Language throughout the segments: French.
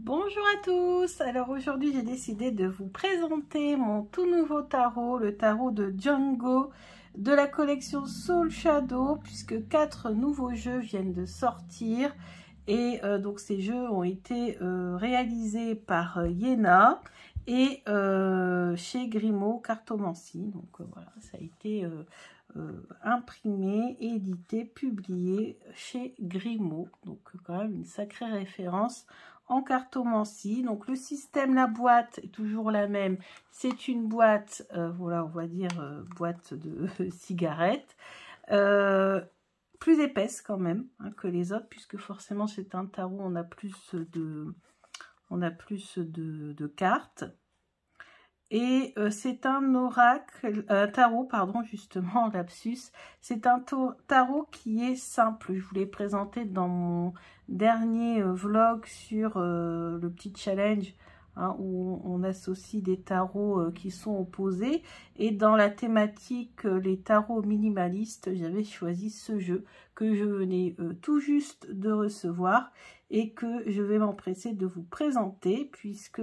Bonjour à tous, alors aujourd'hui j'ai décidé de vous présenter mon tout nouveau tarot, le tarot de Django de la collection Soul Shadow, puisque 4 nouveaux jeux viennent de sortir et donc ces jeux ont été réalisés par Yéna et chez Grimaud Cartomancie, donc voilà, ça a été imprimé, édité, publié chez Grimaud, donc quand même une sacrée référence en cartomancie. Donc le système, la boîte est toujours la même, c'est une boîte, voilà, on va dire boîte de cigarettes, plus épaisse quand même hein, que les autres, puisque forcément c'est un tarot, on a plus de cartes. Et c'est un oracle, tarot, pardon, justement, lapsus. C'est un tarot qui est simple. Je vous l'ai présenté dans mon dernier vlog sur le petit challenge, hein, où on associe des tarots qui sont opposés. Et dans la thématique les tarots minimalistes, j'avais choisi ce jeu que je venais tout juste de recevoir et que je vais m'empresser de vous présenter, puisque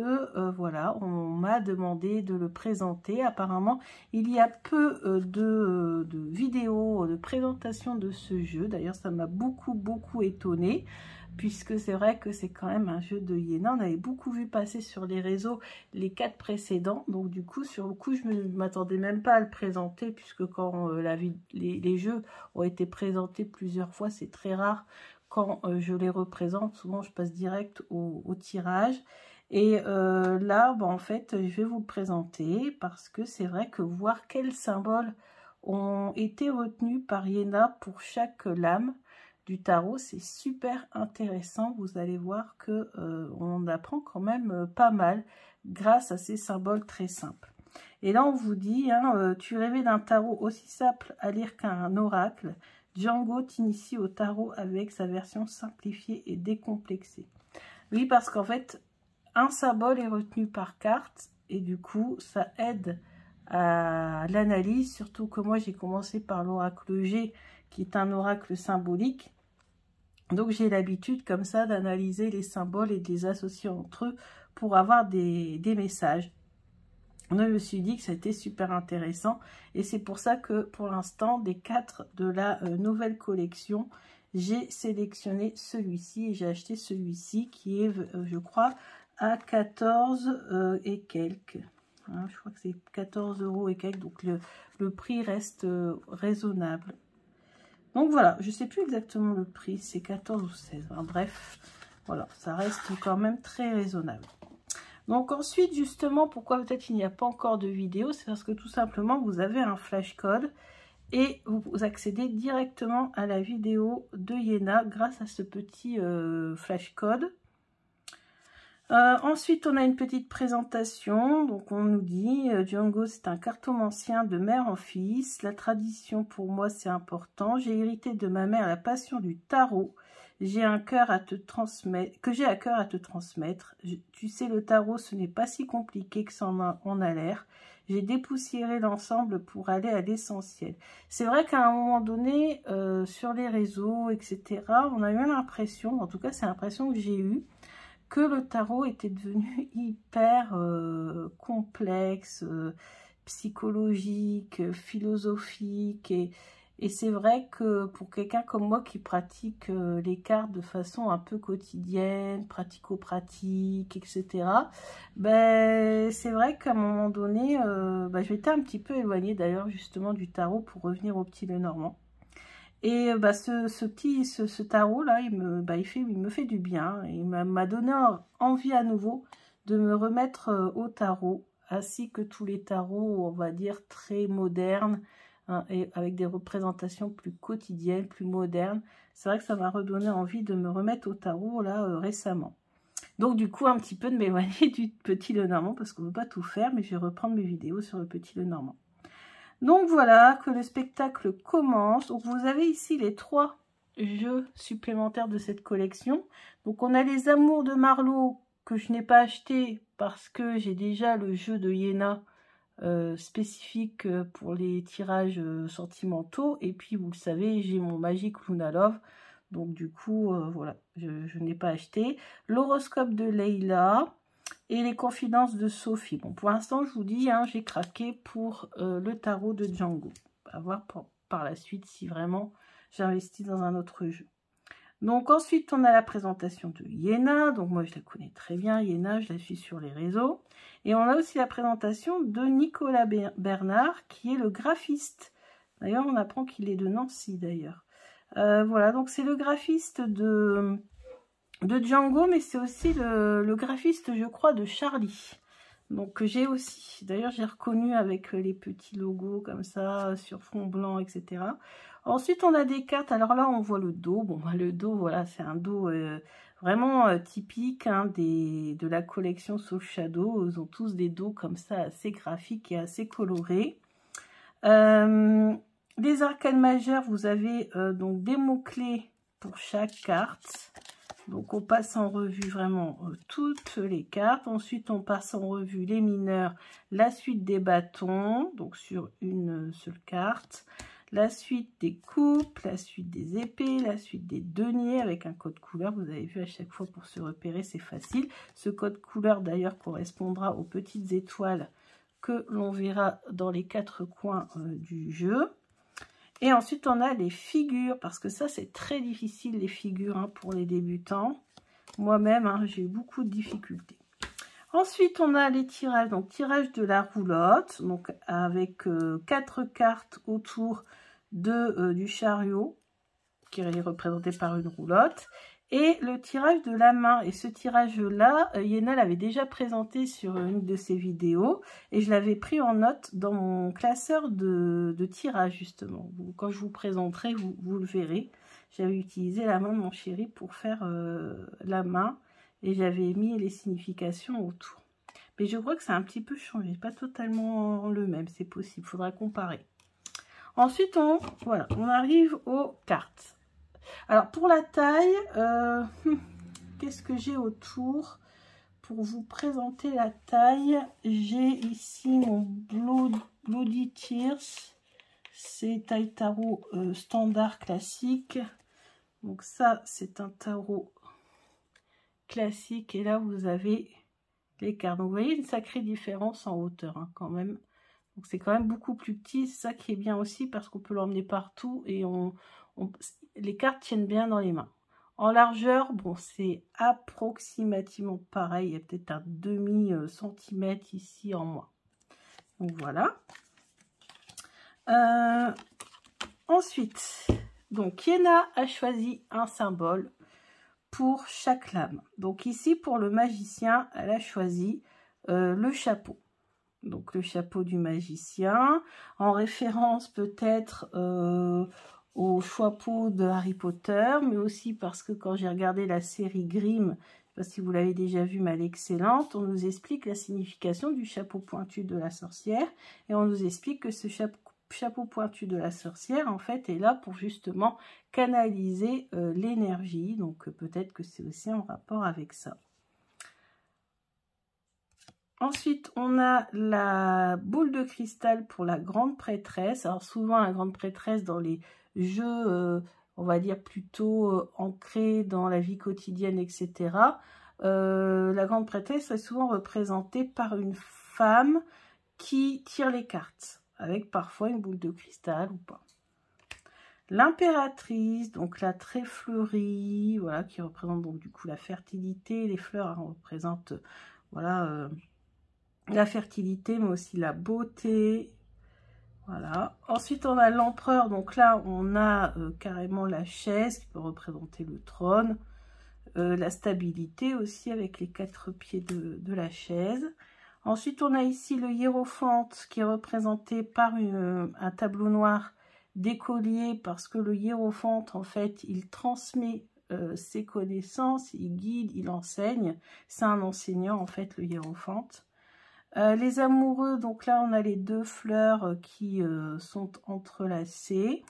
voilà, on m'a demandé de le présenter. Apparemment, il y a peu de vidéos de présentation de ce jeu. D'ailleurs, ça m'a beaucoup étonnée, puisque c'est vrai que c'est quand même un jeu de Yéna. On avait beaucoup vu passer sur les réseaux les 4 précédents, donc du coup, sur le coup, je ne m'attendais même pas à le présenter, puisque quand les jeux ont été présentés plusieurs fois, c'est très rare. Quand je les représente, souvent je passe direct au tirage. Et là, bon, en fait, je vais vous le présenter parce que c'est vrai que voir quels symboles ont été retenus par Yéna pour chaque lame du tarot, c'est super intéressant. Vous allez voir que on apprend quand même pas mal grâce à ces symboles très simples. Et là, on vous dit, hein, tu rêvais d'un tarot aussi simple à lire qu'un oracle. Django t'initie au tarot avec sa version simplifiée et décomplexée. Oui, parce qu'en fait, un symbole est retenu par carte et du coup, ça aide à l'analyse. Surtout que moi, j'ai commencé par l'oracle G, qui est un oracle symbolique. Donc, j'ai l'habitude comme ça d'analyser les symboles et de les associer entre eux pour avoir des messages. Je me suis dit que c'était super intéressant et c'est pour ça que pour l'instant des 4 de la nouvelle collection, j'ai sélectionné celui-ci et j'ai acheté celui-ci qui est je crois à 14 et quelques, hein, je crois que c'est 14 € et quelques, donc le prix reste raisonnable. Donc voilà, je sais plus exactement le prix, c'est 14 ou 16, hein, bref, voilà, ça reste quand même très raisonnable. Donc ensuite, justement, pourquoi peut-être il n'y a pas encore de vidéo, c'est parce que tout simplement, vous avez un flash code et vous accédez directement à la vidéo de Yéna grâce à ce petit flash code. Ensuite, on a une petite présentation. Donc on nous dit, Django, c'est un cartomancien de mère en fils. La tradition, pour moi, c'est important. J'ai hérité de ma mère la passion du tarot. J'ai un cœur à te transmettre, que j'ai à cœur à te transmettre. Tu sais, le tarot, ce n'est pas si compliqué que ça en a l'air. J'ai dépoussiéré l'ensemble pour aller à l'essentiel. C'est vrai qu'à un moment donné, sur les réseaux, etc., on a eu l'impression, en tout cas, c'est l'impression que j'ai eue, que le tarot était devenu hyper complexe, psychologique, philosophique, et c'est vrai que pour quelqu'un comme moi qui pratique les cartes de façon un peu quotidienne, pratico-pratique, etc., ben, c'est vrai qu'à un moment donné, ben, je m'étais un petit peu éloignée d'ailleurs justement du tarot pour revenir au petit Lenormand. Et bah, ce tarot là, il me fait du bien. Il m'a donné envie à nouveau de me remettre au tarot, ainsi que tous les tarots, on va dire, très modernes, hein, et avec des représentations plus quotidiennes, plus modernes. C'est vrai que ça m'a redonné envie de me remettre au tarot là récemment. Donc du coup, un petit peu de m'éloigner du petit Lenormand, parce qu'on ne peut pas tout faire, mais je vais reprendre mes vidéos sur le petit Lenormand. Donc voilà que le spectacle commence. Donc vous avez ici les 3 jeux supplémentaires de cette collection. Donc on a les Amours de Marlowe que je n'ai pas acheté parce que j'ai déjà le jeu de Yéna spécifique pour les tirages sentimentaux. Et puis vous le savez, j'ai mon Magic Luna Love. Donc du coup, voilà, je n'ai pas acheté. L'horoscope de Leila et les confidences de Sophie. Bon, pour l'instant, je vous dis, hein, j'ai craqué pour le tarot de Django. À voir par la suite si vraiment j'investis dans un autre jeu. Donc ensuite, on a la présentation de Yéna. Donc moi, je la connais très bien, Yéna, je la suis sur les réseaux. Et on a aussi la présentation de Nicolas Bernard, qui est le graphiste. D'ailleurs, on apprend qu'il est de Nancy, d'ailleurs. Voilà, donc c'est le graphiste de Django, mais c'est aussi le graphiste, je crois, de Charlie. Donc j'ai aussi, d'ailleurs j'ai reconnu avec les petits logos comme ça, sur fond blanc, etc. Ensuite on a des cartes, alors là on voit le dos, bon le dos voilà c'est un dos vraiment typique hein, de la collection Soul Shadow, ils ont tous des dos comme ça assez graphiques et assez colorés. Les arcanes majeures, vous avez donc des mots-clés pour chaque carte. Donc on passe en revue vraiment toutes les cartes. Ensuite on passe en revue les mineurs, la suite des bâtons, donc sur une seule carte. La suite des coupes, la suite des épées, la suite des deniers avec un code couleur. Vous avez vu à chaque fois pour se repérer, c'est facile. Ce code couleur d'ailleurs correspondra aux petites étoiles que l'on verra dans les 4 coins du jeu. Et ensuite, on a les figures, parce que ça, c'est très difficile, les figures, hein, pour les débutants. Moi-même, hein, j'ai eu beaucoup de difficultés. Ensuite, on a les tirages, donc tirage de la roulotte, donc avec 4 cartes autour du chariot, qui est représenté par une roulotte. Et le tirage de la main, et ce tirage-là, Yéna l'avait déjà présenté sur une de ses vidéos, et je l'avais pris en note dans mon classeur de tirage, justement. Quand je vous présenterai, vous le verrez. J'avais utilisé la main de mon chéri pour faire la main, et j'avais mis les significations autour. Mais je crois que ça a un petit peu changé, pas totalement le même, c'est possible, il faudra comparer. Ensuite, on arrive aux cartes. Alors, pour la taille, qu'est-ce que j'ai autour? Pour vous présenter la taille, j'ai ici mon Bloody Tears. C'est taille tarot standard classique. Donc ça, c'est un tarot classique. Et là, vous avez les cartes. Donc, vous voyez une sacrée différence en hauteur, hein, quand même. Donc, c'est quand même beaucoup plus petit. C'est ça qui est bien aussi parce qu'on peut l'emmener partout et les cartes tiennent bien dans les mains. En largeur, bon, c'est approximativement pareil. Il y a peut-être un demi-centimètre ici en moins. Donc, voilà. Ensuite, donc, Yéna a choisi un symbole pour chaque lame. Donc, ici, pour le magicien, elle a choisi le chapeau. Donc, le chapeau du magicien, en référence peut-être au chapeau de Harry Potter, mais aussi parce que quand j'ai regardé la série Grimm, je ne sais pas si vous l'avez déjà vu, mais elle est excellente, on nous explique la signification du chapeau pointu de la sorcière, et on nous explique que ce chapeau pointu de la sorcière, en fait, est là pour justement canaliser l'énergie, donc peut-être que c'est aussi en rapport avec ça. Ensuite, on a la boule de cristal pour la grande prêtresse. Alors souvent, la grande prêtresse dans les jeux, on va dire plutôt ancrés dans la vie quotidienne, etc. La grande prêtresse est souvent représentée par une femme qui tire les cartes, avec parfois une boule de cristal ou pas. L'impératrice, donc la très fleurie, voilà, qui représente donc du coup la fertilité. Les fleurs hein, représentent, voilà... la fertilité, mais aussi la beauté. Voilà. Ensuite, on a l'empereur. Donc là, on a carrément la chaise qui peut représenter le trône. La stabilité aussi avec les 4 pieds de la chaise. Ensuite, on a ici le hiérophante qui est représenté par un tableau noir d'écolier parce que le hiérophante, en fait, il transmet ses connaissances, il guide, il enseigne. C'est un enseignant, en fait, le hiérophante. Les amoureux, donc là on a les 2 fleurs qui sont entrelacées.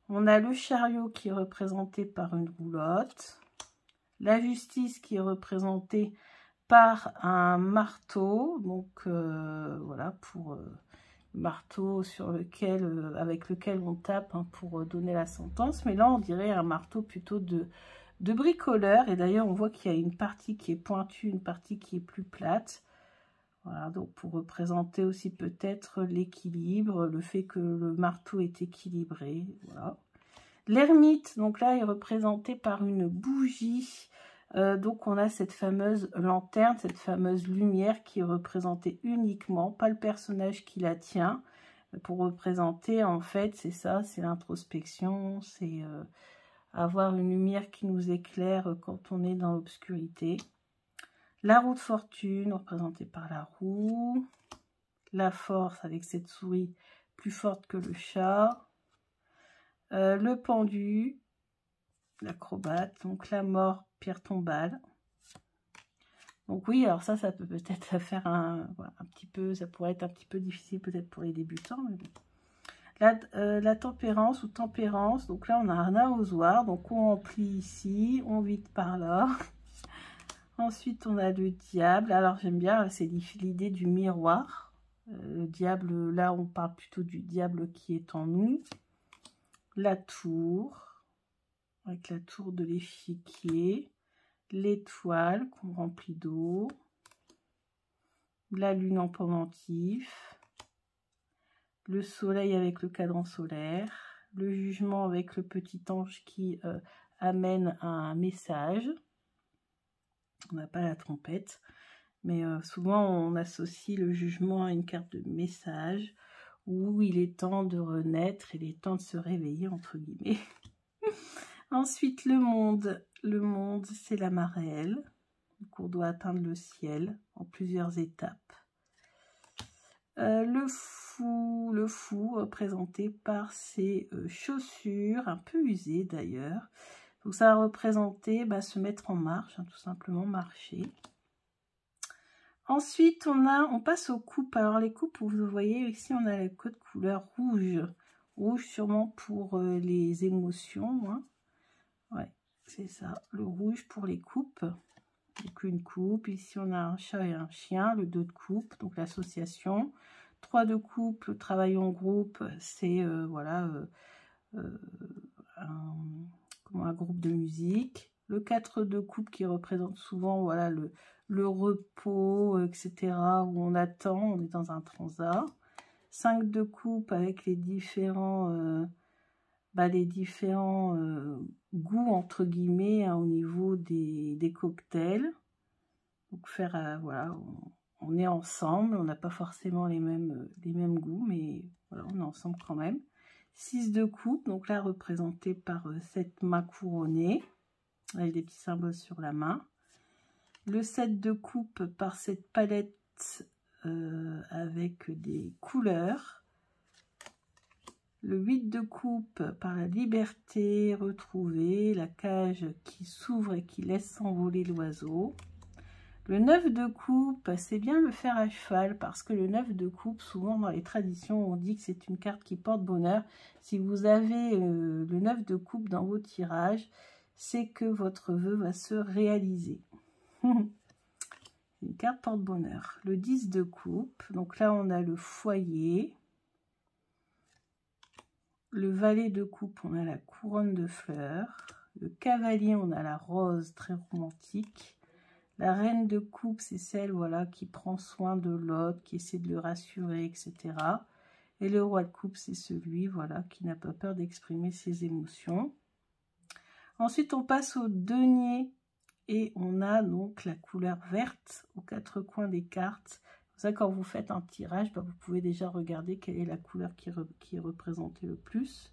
On a le chariot qui est représenté par une roulotte. La justice qui est représentée par un marteau. Donc voilà, pour marteau sur lequel, avec lequel on tape hein, pour donner la sentence. Mais là, on dirait un marteau plutôt de bricoleur. Et d'ailleurs, on voit qu'il y a une partie qui est pointue, une partie qui est plus plate. Voilà, donc pour représenter aussi peut-être l'équilibre, le fait que le marteau est équilibré. Voilà. L'ermite, donc là, est représenté par une bougie. Donc on a cette fameuse lanterne, cette fameuse lumière qui est représentée uniquement, pas le personnage qui la tient, pour représenter en fait, c'est ça, c'est l'introspection, c'est avoir une lumière qui nous éclaire quand on est dans l'obscurité. La roue de fortune, représentée par la roue. La force avec cette souris plus forte que le chat. Le pendu, l'acrobate, donc la mort, pierre tombale. Donc oui, alors ça peut peut-être faire un petit peu, ça pourrait être un petit peu difficile peut-être pour les débutants. Mais bon. La tempérance ou tempérance, donc là on a un arrosoir, donc on remplit ici, on vide par là. Ensuite on a le diable, alors j'aime bien, c'est l'idée du miroir. Le diable, là on parle plutôt du diable qui est en nous. La tour, avec la tour de l'échiquier, l'étoile qu'on remplit d'eau, la lune en pendentif, le soleil avec le cadran solaire, le jugement avec le petit ange qui amène un message. On n'a pas la trompette, mais souvent on associe le jugement à une carte de message où il est temps de renaître, il est temps de se réveiller, entre guillemets. Ensuite, le monde. Le monde, c'est la marelle. Donc, on doit atteindre le ciel en plusieurs étapes. Le fou, représenté par ses chaussures, un peu usées d'ailleurs. Donc, ça va représenter se mettre en marche, hein, tout simplement marcher. Ensuite, on passe aux coupes. Alors, les coupes, vous voyez, ici, on a le code couleur rouge. Rouge, sûrement pour les émotions. Hein. Ouais, c'est ça. Le rouge pour les coupes. Donc, une coupe. Ici, on a un chat et un chien. Le 2 de coupe, donc l'association. 3 de coupe, le travail en groupe. C'est, voilà, un groupe de musique. Le 4 de coupe qui représente souvent, voilà, le repos, etc., où on attend, on est dans un transat. 5 de coupe avec les différents goûts, entre guillemets, hein, au niveau des cocktails. Donc faire, voilà, on est ensemble, on n'a pas forcément les mêmes goûts, mais voilà, on est ensemble quand même. 6 de coupe, donc là représenté par cette main couronnée, avec des petits symboles sur la main. Le 7 de coupe par cette palette avec des couleurs. Le 8 de coupe par la liberté retrouvée, la cage qui s'ouvre et qui laisse s'envoler l'oiseau. Le 9 de coupe, c'est bien le fer à cheval parce que le 9 de coupe, souvent dans les traditions, on dit que c'est une carte qui porte bonheur. Si vous avez le 9 de coupe dans vos tirages, c'est que votre vœu va se réaliser. Une carte porte-bonheur. Le 10 de coupe, donc là on a le foyer. Le valet de coupe, on a la couronne de fleurs. Le cavalier, on a la rose très romantique. La reine de coupe, c'est celle, voilà, qui prend soin de l'autre, qui essaie de le rassurer, etc. Et le roi de coupe, c'est celui, voilà, qui n'a pas peur d'exprimer ses émotions. Ensuite, on passe au denier. Et on a donc la couleur verte aux 4 coins des cartes. C'est pour ça que quand vous faites un tirage, vous pouvez déjà regarder quelle est la couleur qui est représentée le plus.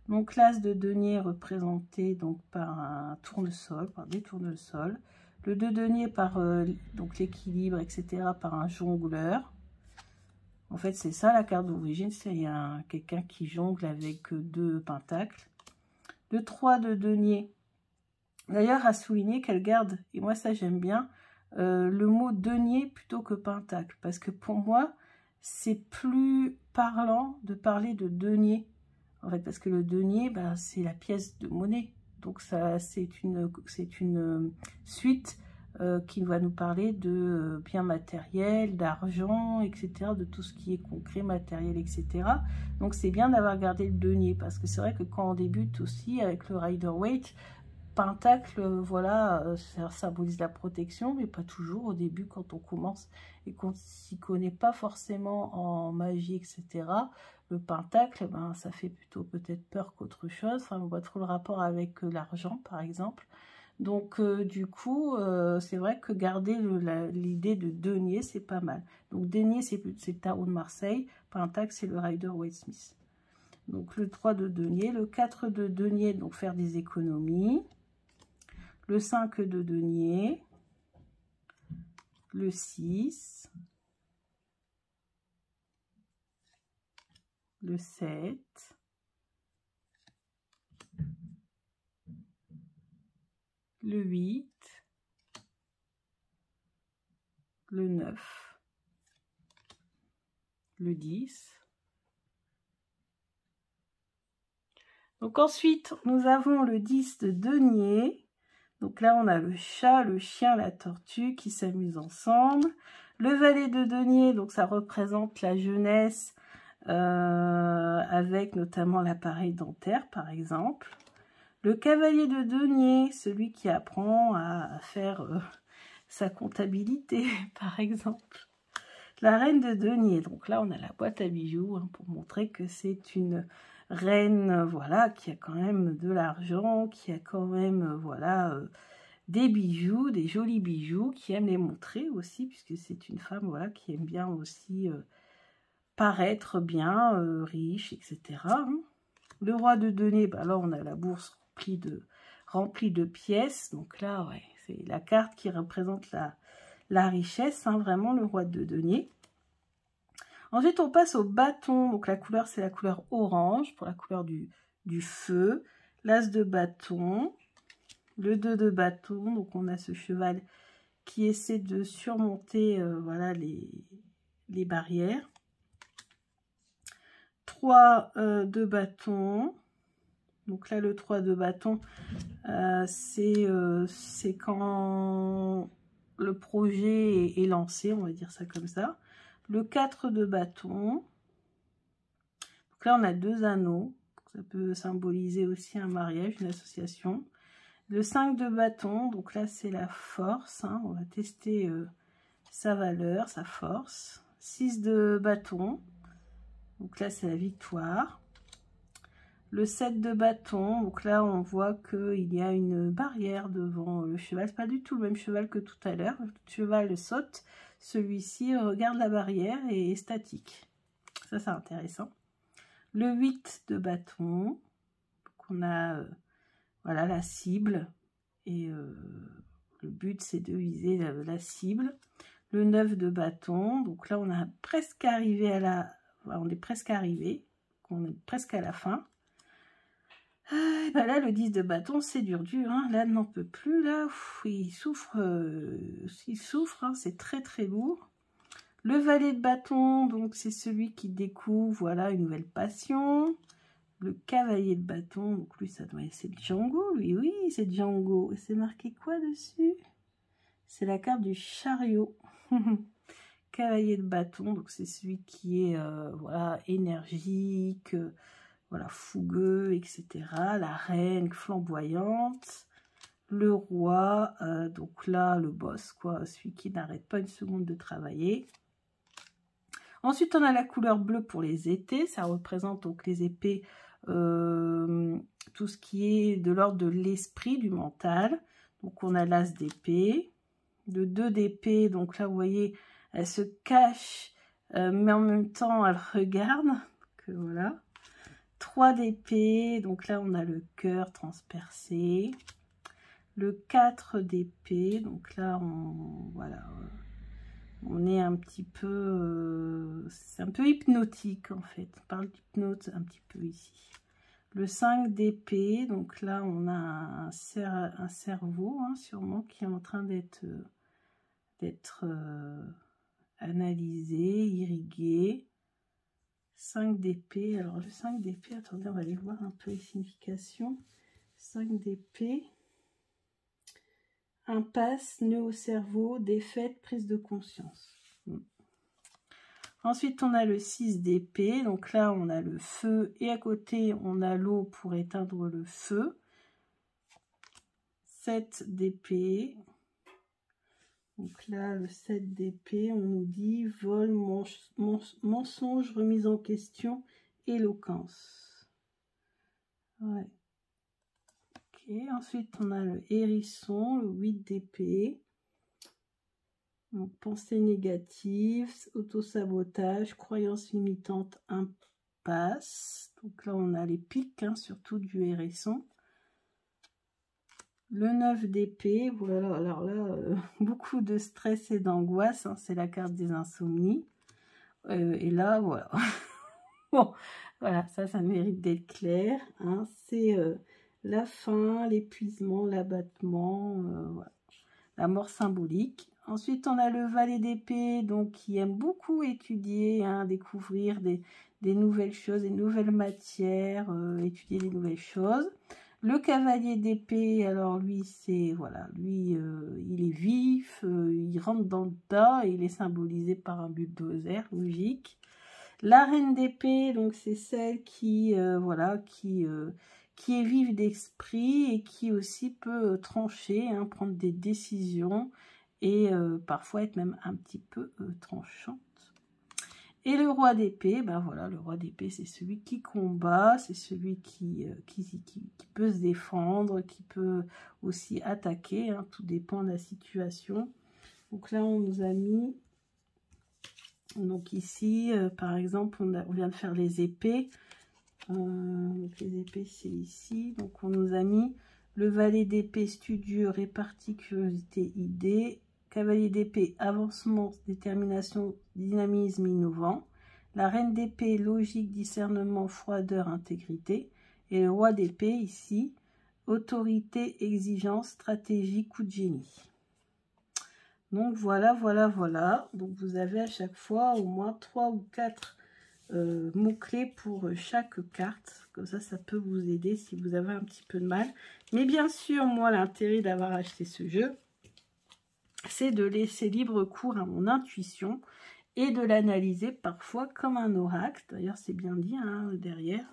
Donc l'as de denier est représenté donc par un tournesol, par des tournesols. Le 2 denier par donc l'équilibre, etc., par un jongleur. En fait, c'est ça la carte d'origine, c'est quelqu'un qui jongle avec 2 pentacles. Le 3 de denier. D'ailleurs, à souligner qu'elle garde, et moi ça j'aime bien, le mot denier plutôt que pentacle. Parce que pour moi, c'est plus parlant de parler de denier. En fait, parce que le denier, c'est la pièce de monnaie. Donc ça, c'est une suite qui va nous parler de biens matériels, d'argent, etc., de tout ce qui est concret, matériel, etc. Donc c'est bien d'avoir gardé le denier, parce que c'est vrai que quand on débute aussi avec le Rider-Waite, Pentacle, voilà, ça symbolise la protection, mais pas toujours au début quand on commence et qu'on s'y connaît pas forcément en magie, etc. Le Pentacle, ben, ça fait plutôt peut-être peur qu'autre chose. Enfin, on voit trop le rapport avec l'argent, par exemple. Donc, du coup, c'est vrai que garder l'idée de denier, c'est pas mal. Donc, denier, c'est le tarot de Marseille. Pentacle, c'est le Rider-Waite-Smith. Donc, le 3 de denier. Le 4 de denier, donc faire des économies. Le 5 de denier. Le 6. Le 7. Le 8. Le 9. Le 10. Donc ensuite, nous avons le 10 de denier. Donc là, on a le chat, le chien, la tortue qui s'amusent ensemble. Le valet de denier, donc ça représente la jeunesse avec notamment l'appareil dentaire, par exemple. Le cavalier de denier, celui qui apprend à faire sa comptabilité, par exemple. La reine de denier, donc là, on a la boîte à bijoux hein, pour montrer que c'est une reine, voilà, qui a quand même de l'argent, qui a quand même, voilà, des bijoux, des jolis bijoux, qui aime les montrer aussi, puisque c'est une femme, voilà, qui aime bien aussi paraître bien, riche, etc. Hein. Le roi de denier, bah là, on a la bourse remplie de pièces, donc là, ouais, c'est la carte qui représente la richesse, hein, vraiment, le roi de denier. Ensuite, on passe au bâton. Donc, la couleur, c'est la couleur orange pour la couleur du feu. L'as de bâton. Le 2 de bâton. Donc, on a ce cheval qui essaie de surmonter voilà, les barrières. 3 de bâton. Donc là, le 3 de bâton, c'est quand le projet est lancé, on va dire ça comme ça. Le 4 de bâton. Donc là, on a 2 anneaux. Ça peut symboliser aussi un mariage, une association. Le 5 de bâton. Donc là, c'est la force. Hein. On va tester sa valeur, sa force. 6 de bâton. Donc là, c'est la victoire. Le 7 de bâton. Donc là, on voit qu'il y a une barrière devant le cheval. C'est pas du tout le même cheval que tout à l'heure. Le cheval saute. Celui-ci regarde la barrière et est statique. Ça, c'est intéressant. Le 8 de bâton. Donc, on a voilà, la cible. Et le but, c'est de viser la cible. Le 9 de bâton. Donc là, on a presque arrivé à la... On est presque arrivé. On est presque à la fin. Et ben là, le 10 de bâton, c'est dur. Hein. Là, n'en peut plus. Là, il souffre. Hein. C'est très, très lourd. Le valet de bâton, donc c'est celui qui découvre, voilà, une nouvelle passion. Le cavalier de bâton, donc lui, ça doit être, c'est Django, lui, oui, c'est Django. Et c'est marqué quoi dessus? C'est la carte du chariot. Cavalier de bâton, donc c'est celui qui est, voilà, énergique, voilà, fougueux, etc. La reine flamboyante. Le roi, donc là, le boss, quoi, celui qui n'arrête pas une seconde de travailler. Ensuite, on a la couleur bleue pour les épées. Ça représente donc les épées, tout ce qui est de l'ordre de l'esprit, du mental. Donc, on a l'as d'épée. Le 2 d'épée, donc là, vous voyez, elle se cache, mais en même temps, elle regarde. Donc, voilà. 3 d'épée, donc là, on a le cœur transpercé. Le 4 d'épée, donc là, voilà... On est un petit peu... c'est un peu hypnotique, en fait. On parle d'hypnose un petit peu ici. Le 5 d'épée, donc là, on a un cerveau, hein, sûrement, qui est en train d'être analysé, irrigué. 5 d'épée. Alors, le 5 d'épée, attendez, on va aller voir un peu les significations. 5 d'épée. impasse, nœud au cerveau, défaite, prise de conscience. Ensuite, on a le 6 d'épée. Donc là, on a le feu et à côté, on a l'eau pour éteindre le feu. 7 d'épée. Donc là, le 7 d'épée, on nous dit vol, mensonge, remise en question, éloquence. Ouais. Ok, ensuite, on a le hérisson, le 8 d'épée. Donc, pensée négative, autosabotage, croyance limitante, impasse. Donc là, on a les pics, hein, surtout du hérisson. Le 9 d'épée, voilà, alors là, beaucoup de stress et d'angoisse, hein, c'est la carte des insomnies. Et là, voilà. Bon, voilà, ça mérite d'être clair. Hein, c'est la fin, l'épuisement, l'abattement, voilà. La mort symbolique. Ensuite, on a le valet d'épée, donc qui aime beaucoup étudier, hein, découvrir des nouvelles choses, des nouvelles matières, étudier des nouvelles choses. Le cavalier d'épée, alors lui, c'est, voilà, lui, il est vif, il rentre dans le tas, et il est symbolisé par un bulldozer, logique. La reine d'épée, donc c'est celle qui, voilà, qui est vive d'esprit et qui aussi peut trancher, hein, prendre des décisions et parfois être même un petit peu tranchante. Et le roi d'épée, ben voilà, le roi d'épée, c'est celui qui combat, c'est celui qui peut se défendre, qui peut aussi attaquer, hein, tout dépend de la situation. Donc là, on nous a mis, donc ici, par exemple, on vient de faire les épées. Donc les épées, c'est ici. Donc on nous a mis le valet d'épée, studieux, répartie, curiosité, idée. Cavalier d'épée, avancement, détermination, dynamisme, innovant. La reine d'épée, logique, discernement, froideur, intégrité. Et le roi d'épée, ici, autorité, exigence, stratégie, coup de génie. Donc voilà, voilà, voilà. Donc vous avez à chaque fois au moins 3 ou 4 mots-clés pour chaque carte. Comme ça peut vous aider si vous avez un petit peu de mal. Mais bien sûr, moi, l'intérêt d'avoir acheté ce jeu, c'est de laisser libre cours à mon intuition et de l'analyser parfois comme un oracle. D'ailleurs, c'est bien dit, hein, derrière.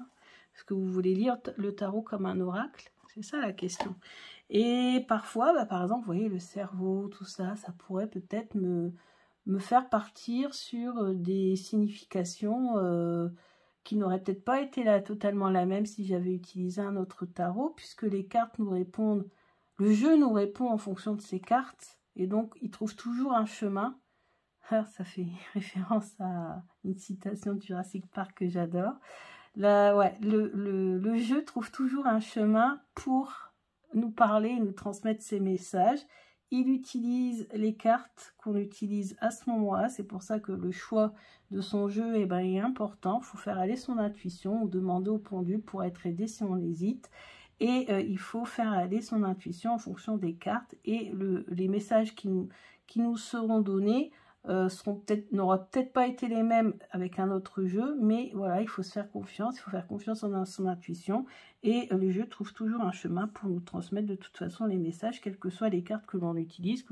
Est-ce que vous voulez lire le tarot comme un oracle? C'est ça la question. Et parfois, bah, par exemple, vous voyez, le cerveau, tout ça, ça pourrait peut-être me faire partir sur des significations qui n'auraient peut-être pas été là totalement la même si j'avais utilisé un autre tarot, puisque les cartes nous répondent, le jeu nous répond en fonction de ces cartes, et donc il trouve toujours un chemin. Alors, ça fait référence à une citation de Jurassic Park que j'adore. Ouais, le jeu trouve toujours un chemin pour nous parler, nous transmettre ses messages. Il utilise les cartes qu'on utilise à ce moment-là. C'est pour ça que le choix de son jeu est important. Il faut faire aller son intuition ou demander au pendule pour être aidé si on hésite. Et il faut faire aller son intuition en fonction des cartes. Et les messages qui nous seront donnés n'aura peut-être pas été les mêmes avec un autre jeu, mais voilà, il faut se faire confiance, il faut faire confiance en son intuition, et le jeu trouve toujours un chemin pour nous transmettre de toute façon les messages, quelles que soient les cartes que l'on utilise,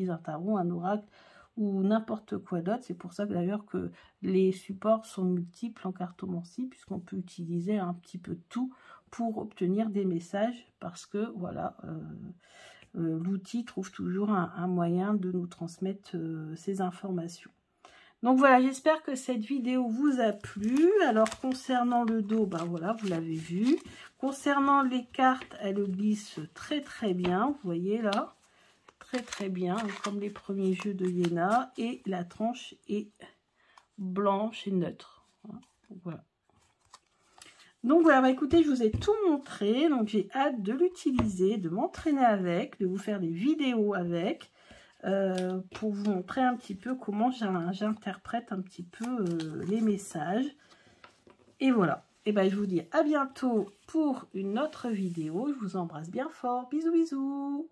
un tarot, un oracle ou n'importe quoi d'autre. C'est pour ça d'ailleurs que les supports sont multiples en cartomancie, puisqu'on peut utiliser un petit peu de tout pour obtenir des messages, parce que voilà, l'outil trouve toujours un moyen de nous transmettre ces informations. Donc voilà, j'espère que cette vidéo vous a plu. Alors concernant le dos, ben voilà, vous l'avez vu. Concernant les cartes, elles glissent très très bien, vous voyez là, très très bien, comme les premiers jeux de Yéna. Et la tranche est blanche et neutre. Donc voilà. Donc voilà, bah écoutez, je vous ai tout montré, donc j'ai hâte de l'utiliser, de m'entraîner avec, de vous faire des vidéos avec, pour vous montrer un petit peu comment j'interprète un petit peu les messages. Et voilà, et ben je vous dis à bientôt pour une autre vidéo, je vous embrasse bien fort, bisous bisous.